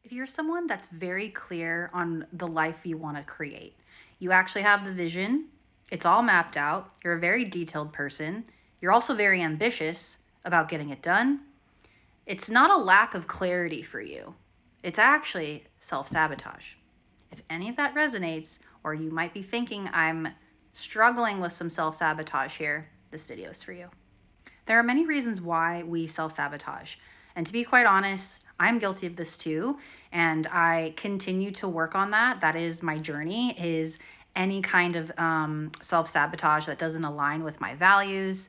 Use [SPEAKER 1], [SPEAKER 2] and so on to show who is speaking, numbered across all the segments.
[SPEAKER 1] If you're someone that's very clear on the life you want to create, you actually have the vision, it's all mapped out, you're a very detailed person, you're also very ambitious about getting it done, it's not a lack of clarity for you. It's actually self-sabotage. If any of that resonates, or you might be thinking I'm struggling with some self-sabotage here, this video is for you. There are many reasons why we self-sabotage. And to be quite honest, I'm guilty of this too, and I continue to work on that. That is my journey, is any kind of self-sabotage that doesn't align with my values.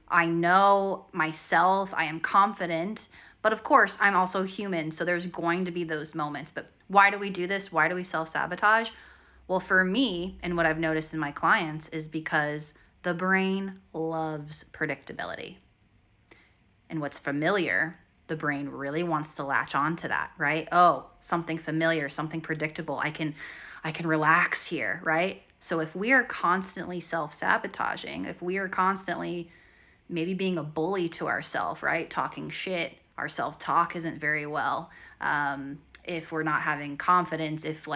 [SPEAKER 1] I know myself, I am confident, but of course, I'm also human, so there's going to be those moments. But why do we do this? Why do we self-sabotage? Well, for me, and what I've noticed in my clients, is because the brain loves predictability. And what's familiar, the brain really wants to latch on to that, right? Oh, something familiar, something predictable. I can relax here, right? So if we are constantly self-sabotaging, if we are constantly maybe being a bully to ourselves, right? Talking shit, our self-talk isn't very well. If we're not having confidence, if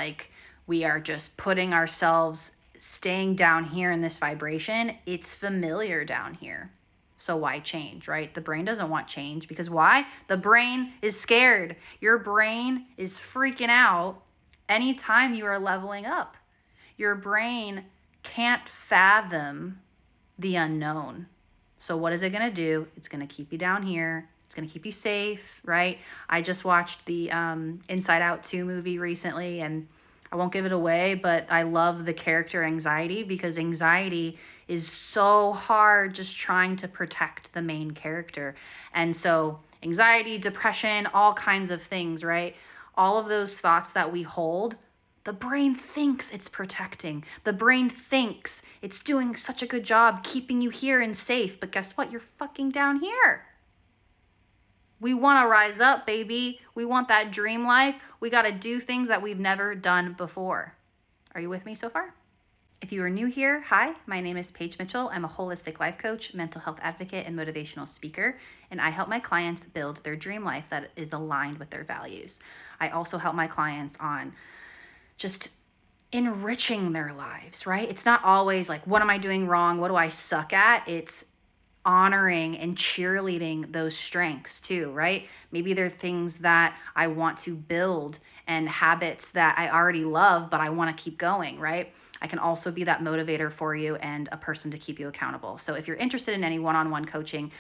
[SPEAKER 1] we are just putting ourselves, staying down here in this vibration, it's familiar down here. So why change, right? The brain doesn't want change because why? The brain is scared. Your brain is freaking out anytime you are leveling up. Your brain can't fathom the unknown. So what is it going to do? It's going to keep you down here. It's going to keep you safe, right? I just watched the Inside Out 2 movie recently, and I won't give it away, but I love the character anxiety, because anxiety is so hard just trying to protect the main character. And so anxiety, depression, all kinds of things, right? All of those thoughts that we hold, the brain thinks it's protecting. The brain thinks it's doing such a good job keeping you here and safe. But guess what? You're fucking down here. We want to rise up, baby. We want that dream life. We got to do things that we've never done before. Are you with me so far? If you are new here, hi, my name is Paige Mitchell. I'm a holistic life coach, mental health advocate, and motivational speaker, and I help my clients build their dream life that is aligned with their values. I also help my clients on just enriching their lives, right? It's not always like, what am I doing wrong? What do I suck at? It's honoring and cheerleading those strengths too, right? Maybe there are things that I want to build and habits that I already love, but I want to keep going, right? I can also be that motivator for you and a person to keep you accountable. So if you're interested in any one-on-one coaching,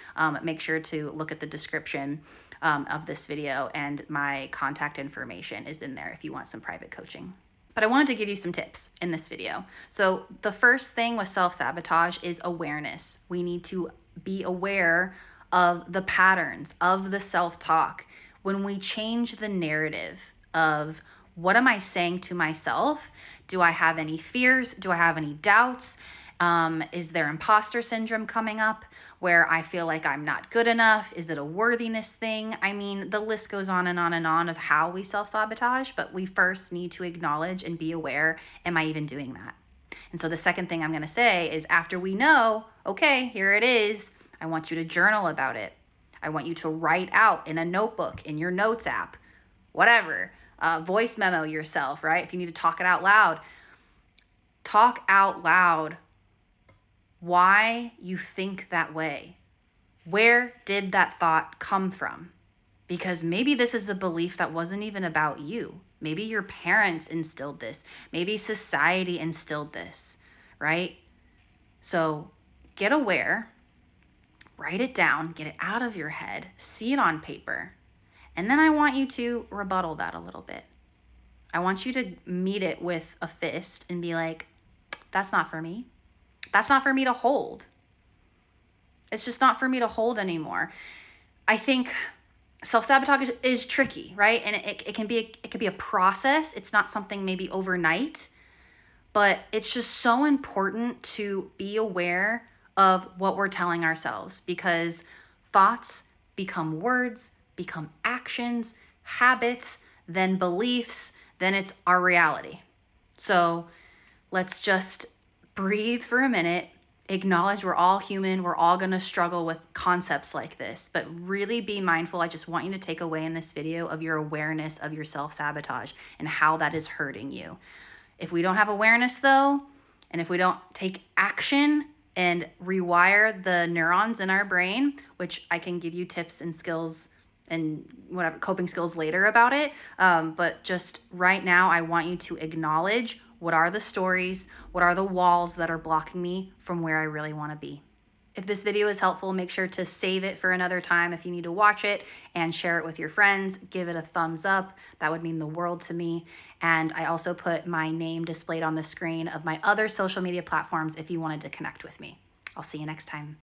[SPEAKER 1] make sure to look at the description of this video, and my contact information is in there if you want some private coaching. But I wanted to give you some tips in this video. So the first thing with self-sabotage is awareness. We need to be aware of the patterns, of the self-talk. When we change the narrative of what am I saying to myself? Do I have any fears? Do I have any doubts? Is there imposter syndrome coming up where I feel like I'm not good enough? Is it a worthiness thing? I mean, the list goes on and on and on of how we self-sabotage, but we first need to acknowledge and be aware, am I even doing that? And so the second thing I'm going to say is, after we know, okay, here it is, I want you to journal about it. I want you to write out in a notebook, in your notes app, whatever, voice memo yourself, right? If you need to talk it out loud, talk out loud why you think that way. Where did that thought come from? Because maybe this is a belief that wasn't even about you. Maybe your parents instilled this. Maybe society instilled this, right? So get aware, write it down, get it out of your head, see it on paper. And then I want you to rebuttal that a little bit. I want you to meet it with a fist and be like, that's not for me. That's not for me to hold. It's just not for me to hold anymore. I think self-sabotage is tricky, right? And it can be a process. It's not something maybe overnight, but it's just so important to be aware of what we're telling ourselves, because thoughts become words, become actions, habits, then beliefs, then it's our reality. So let's just breathe for a minute, Acknowledge we're all human. We're all going to struggle with concepts like this, but really be mindful. I just want you to take away in this video of your awareness of your self-sabotage and how that is hurting you. If we don't have awareness though, and if we don't take action and rewire the neurons in our brain, which I can give you tips and skills and whatever coping skills later about it, but just right now I want you to acknowledge what are the stories, what are the walls that are blocking me from where I really want to be. If this video is helpful, make sure to save it for another time if you need to watch it, and share it with your friends. Give it a thumbs up. That would mean the world to me. And I also put my name displayed on the screen of my other social media platforms if you wanted to connect with me. I'll see you next time.